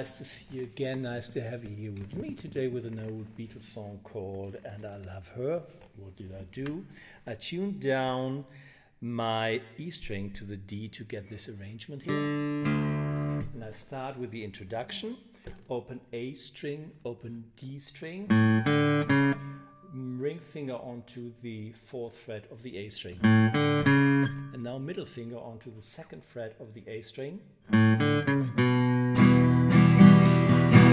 nice to see you again. Nice to have you here with me today with an old Beatles song called And I Love Her. What did I do? I tuned down my E string to the D to get this arrangement here. And I start with the introduction. Open A string, open D string. Ring finger onto the 4th fret of the A string. And now middle finger onto the 2nd fret of the A string.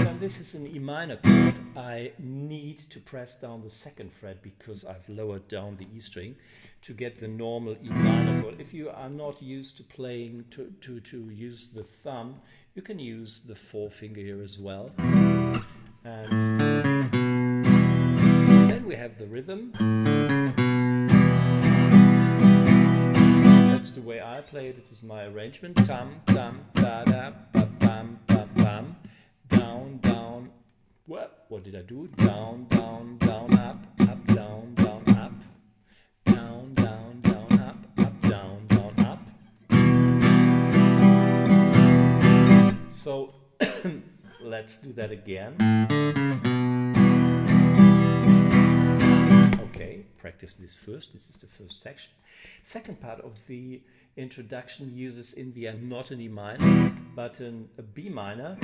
And this is an E minor chord. I need to press down the 2nd fret because I've lowered down the E string to get the normal E minor chord. If you are not used to playing to use the thumb, you can use the 4-finger here as well. And then we have the rhythm. That's the way I play it. It is my arrangement. Tam, tam, da, da, ba, bam, ba, bam. Down, down. What did I do? Down, down, down, up, up, down, down, up. Down, down, down, up, up, down, down, up. So let's do that again. Okay, practice this first. This is the first section. Second part of the introduction uses in the end not an E minor, but a B minor.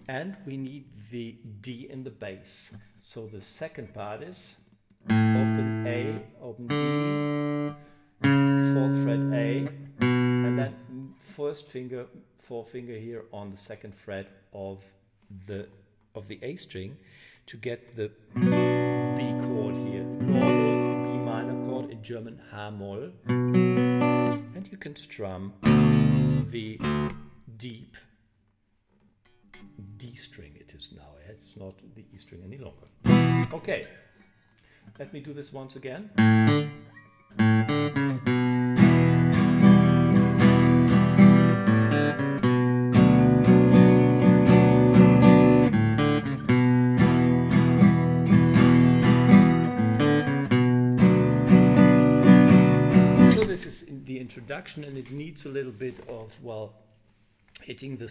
And we need the D in the bass. So the second part is open A, open D, 4th fret A, and then first finger, 4-finger here on the 2nd fret of the A string to get the B chord here. Normal B minor chord, in German H-Moll. And you can strum the deep D string it is now. It's not the E string any longer. Okay, let me do this once again. So this is in the introduction, and it needs a little bit of, well, hitting the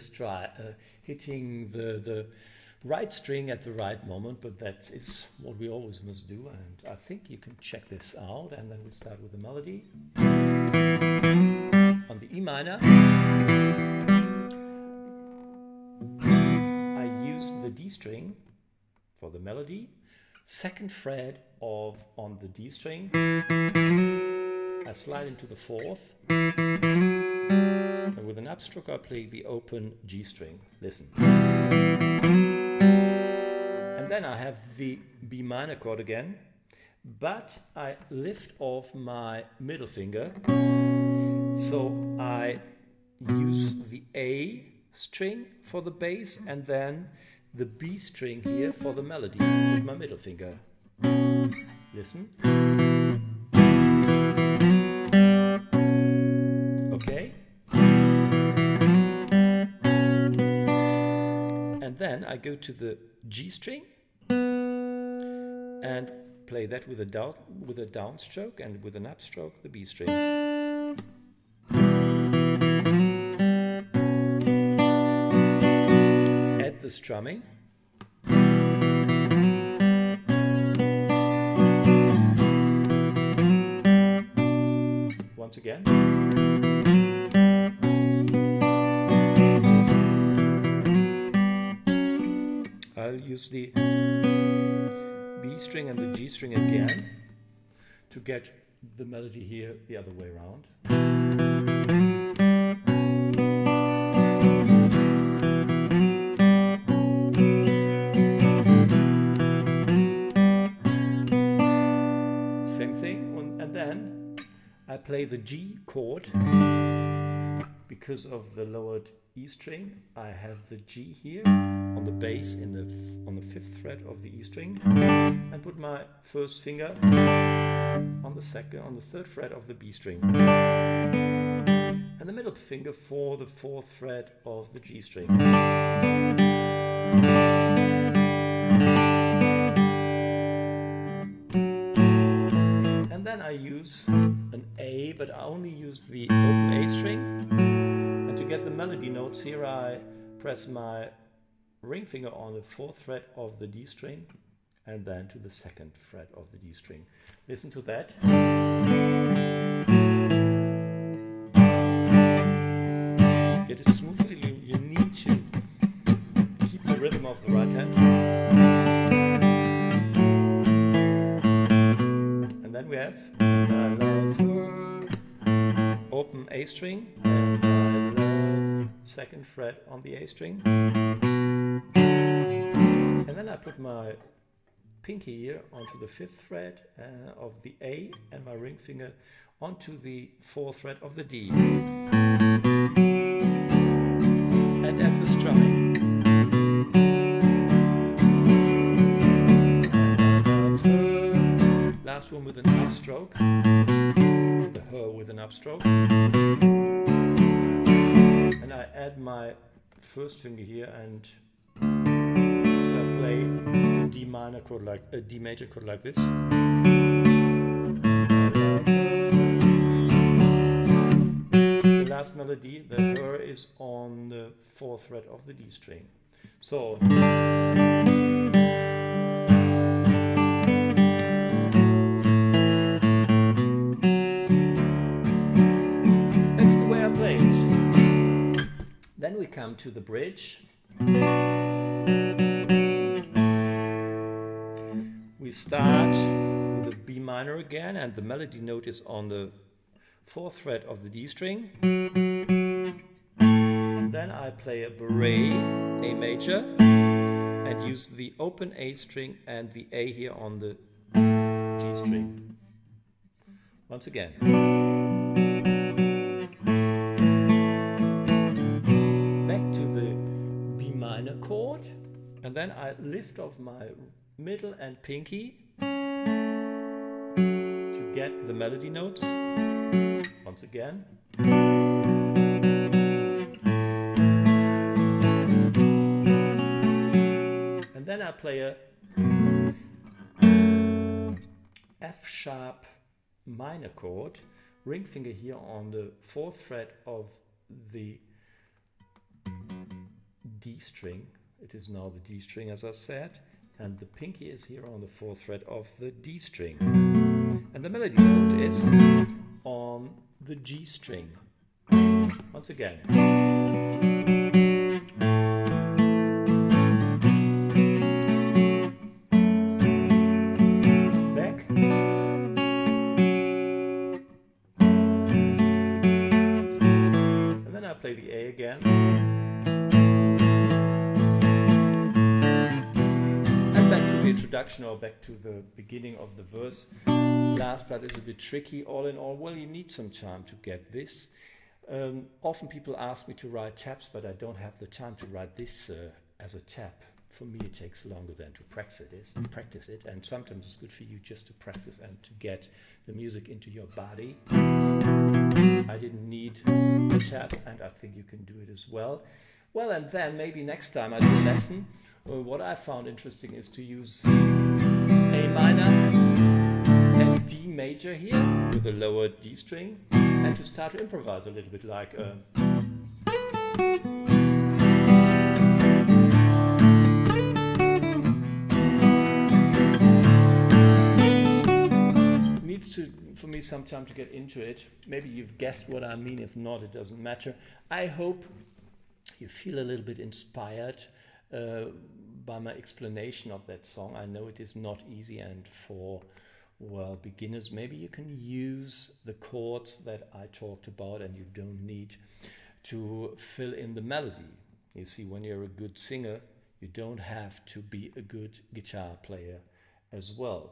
right string at the right moment, but that is what we always must do, and I think you can check this out. And then we start with the melody on the E minor. I use the D string for the melody, 2nd fret on the D string. I slide into the 4th. And with an upstroke I play the open G string. Listen. And then I have the B minor chord again, but I lift off my middle finger. So I use the A string for the bass and then the B string here for the melody with my middle finger. Listen. Okay. And then I go to the G string and play that with a downstroke, and with an upstroke the B string. Add the strumming. Once again. I'll use the B string and the G string again to get the melody here the other way around. Same thing, and then I play the G chord. Because of the lowered E string, I have the G here on the bass on the 5th fret of the E string, and put my first finger on the 3rd fret of the B string, and the middle finger for the 4th fret of the G string. And then I use an A, but I only use the open A string. And to get the melody notes here, I press my ring finger on the 4th fret of the D string and then to the 2nd fret of the D string. Listen to that. Get it smoothly. You need to keep the rhythm of the right hand. And then we have I love her, open A string, and I love 2nd fret on the A string. And then I put my pinky here onto the 5th fret of the A and my ring finger onto the 4th fret of the D. And at the strumming. Last one with an upstroke. The her with an upstroke. And I add my 1st finger here, and so I play the D minor chord like a D major chord like this. The last melody, the her, is on the 4th fret of the D string. So that's the way I play it. Then we come to the bridge. We start with the B minor again, and the melody note is on the 4th fret of the D string. Then I play a beret, A major, and use the open A string and the A here on the G string. Once again. Back to the B minor chord, and then I lift off my middle and pinky to get the melody notes. Once again. And then I play a F sharp minor chord, ring finger here on the 4th fret of the D string. It is now the D string, as I said, and the pinky is here on the 4th fret of the D string. And the melody note is on the G string. Once again. Back. And then I play the A again. And back to the introduction, or back to the beginning of the verse. Last part is a bit tricky. All in all, well, you need some time to get this. Often people ask me to write taps, but I don't have the time to write this as a tap. For me, it takes longer than to practice it, and sometimes it's good for you just to practice and to get the music into your body. I didn't need a tap, and I think you can do it as well. Well, and then maybe next time I do a lesson, what I found interesting is to use A minor and D major here with a lower D string, and to start to improvise a little bit like needs for me some time to get into it. Maybe you've guessed what I mean. If not, it doesn't matter. I hope you feel a little bit inspired by my explanation of that song. I know it is not easy, and for, well, beginners, maybe you can use the chords that I talked about, and you don't need to fill in the melody. You see, when you're a good singer, you don't have to be a good guitar player as well.